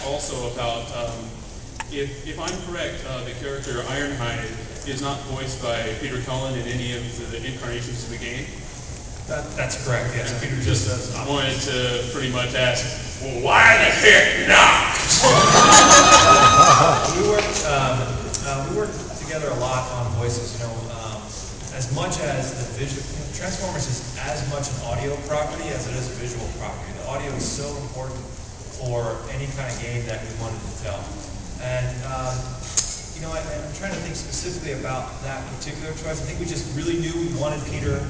also about, if I'm correct, the character Ironhide is not voiced by Peter Cullen in any of the incarnations of the game. That's correct, yes. Yeah. Peter just does. Wanted to pretty much ask, well, why the heck not? we worked together a lot on voices. As much as the visual, Transformers is as much an audio property as it is a visual property. The audio is so important for any kind of game that we wanted to tell. And I'm trying to think specifically about that particular choice. I think we just really knew we wanted Peter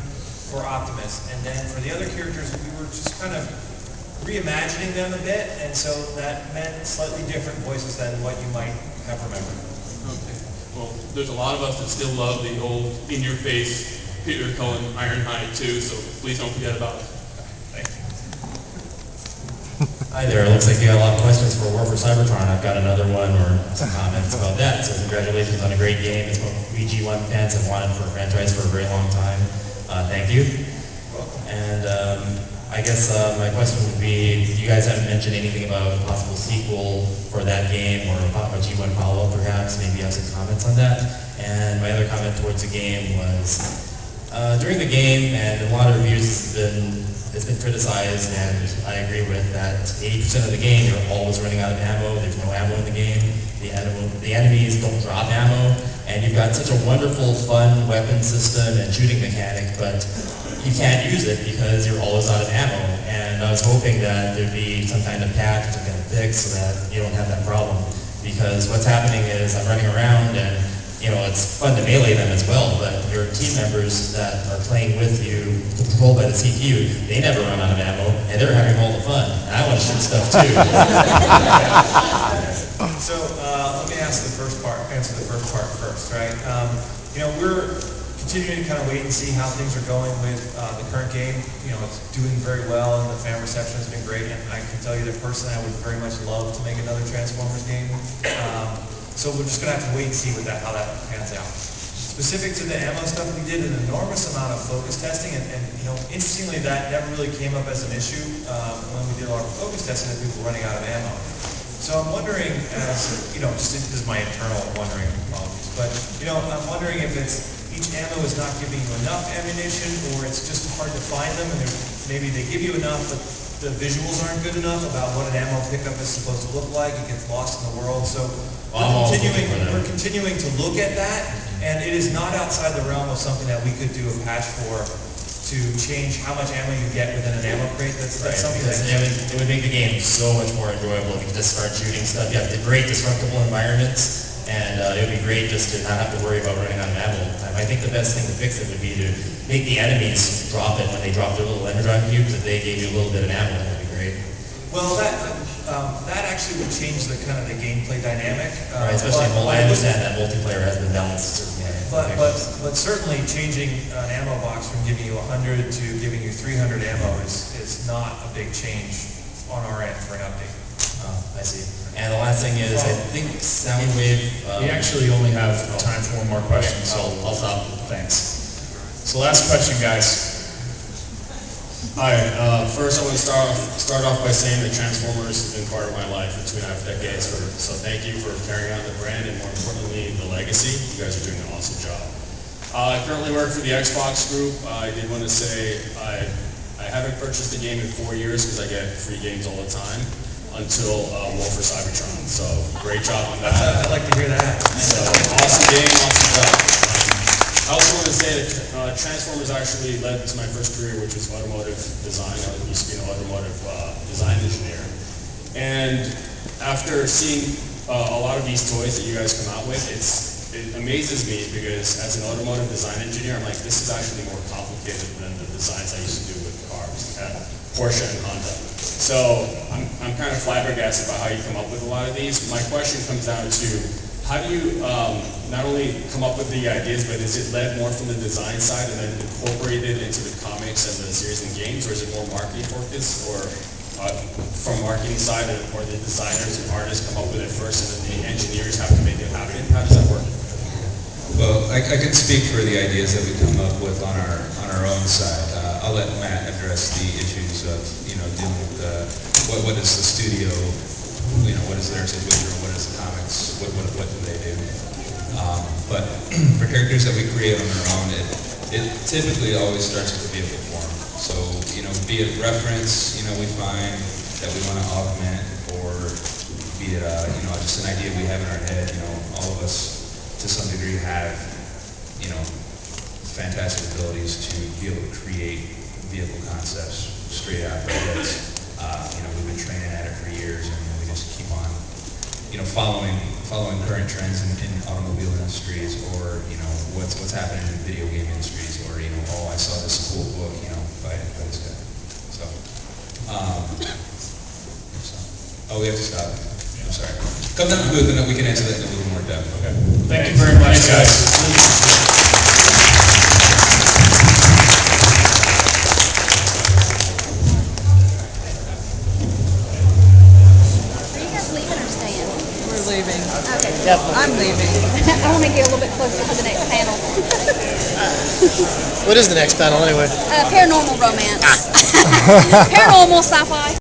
for Optimus, and then for the other characters, we were just kind of reimagining them a bit, and so that meant slightly different voices than what you might have remembered. Okay. Well, there's a lot of us that still love the old in-your-face Peter Cullen Ironhide too, so please don't forget about it. Thank you. Hi there, it looks like you got a lot of questions for War for Cybertron. I've got another one or some comments about that. So congratulations on a great game. It's what VG1 fans have wanted for a franchise for a very long time. Thank you. And I guess my question would be, you guys haven't mentioned anything about a possible sequel for that game or a G1 follow-up perhaps. Maybe you have some comments on that. And my other comment towards the game was, during the game, and a lot of reviews it's been criticized, and I agree with that 80% of the game you're always running out of ammo. There's no ammo in the game. The enemies don't drop ammo, and you've got such a wonderful, fun weapon system and shooting mechanic, but you can't use it because you're always out of ammo. And I was hoping that there'd be some kind of patch, some kind of fix, so that you don't have that problem. Because what's happening is I'm running around and it's fun to melee them as well, but your team members that are playing with you, controlled by the CPU, they never run out of ammo, and they're having all the fun. And I want to shoot stuff too. So let me answer the first part first, right? We're continuing to kind of wait and see how things are going with the current game. It's doing very well, and the fan reception has been great. And I can tell you that personally, I would very much love to make another Transformers game. So we're just going to have to wait and see how that pans out. Specific to the ammo stuff, we did an enormous amount of focus testing, and interestingly, that never really came up as an issue when we did a lot of focus testing that people were running out of ammo. So I'm wondering, this is my internal wondering, apologies, but I'm wondering if each ammo is not giving you enough ammunition, or it's just hard to find them, and maybe they give you enough, but the visuals aren't good enough about what an ammo pickup is supposed to look like. It gets lost in the world. So we're continuing to look at that, and it is not outside the realm of something that we could do a patch for to change how much ammo you get within an ammo crate. That's something that it would make the game so much more enjoyable if you could just start shooting stuff. You have the great destructible environments, and it would be great just to not have to worry about running out of ammo all the time. I think the best thing to fix it would be to make the enemies drop it when they drop their little energon cubes. If they gave you a little bit of ammo, that would be great. Well, that actually would change the gameplay dynamic. Right, especially I understand that multiplayer has been balanced. But certainly changing an ammo box from giving you 100 to giving you 300 ammo is not a big change on our end for an update. I see. And the last thing is, I think Soundwave... we actually only have time for one more question, so I'll stop. Thanks. So last question, guys. Hi, first I want to start off by saying that Transformers has been part of my life for 2.5 decades, so thank you for carrying on the brand and more importantly, the legacy. You guys are doing an awesome job. I currently work for the Xbox group. I did want to say I haven't purchased a game in 4 years because I get free games all the time until War for Cybertron, so great job on that. I'd like to hear that. So awesome game, awesome job. I also want to say that Transformers actually led to my first career, which was automotive design. I used to be an automotive design engineer. And after seeing a lot of these toys that you guys come out with, it amazes me because as an automotive design engineer, I'm like, this is actually more complicated than the designs I used to do with cars at Porsche and Honda. So I'm kind of flabbergasted by how you come up with a lot of these. My question comes down to, how do you not only come up with the ideas, but is it led more from the design side and then incorporated into the comics and the series and games, or is it more marketing focused, or from marketing side, or the designers and artists come up with it first and then the engineers have to make it happen? How does that work? Well, I can speak for the ideas that we come up with on our own side. I'll let Matt address the issues of dealing with what is the studio, what is is their situation or what is the comics, what do they do. But for characters that we create on our own, it typically always starts with the vehicle form. So, be it reference, we find that we want to augment, or be it, just an idea we have in our head. All of us, to some degree, have, fantastic abilities to be able to create vehicle concepts straight out of our heads. We've been training at it for years, and we just keep on, following current trends in automobile industries, or what's happening in video game industries, or I saw this cool book, by this guy. So, we have to stop. I'm sorry. Come down to the booth, and then we can answer that in a little more depth. Okay. Thank you very much, guys. Are you guys leaving or staying? We're leaving. Okay. I'm leaving. I want to get a little bit closer to the next panel. What is the next panel anyway? Paranormal romance. Paranormal sci-fi.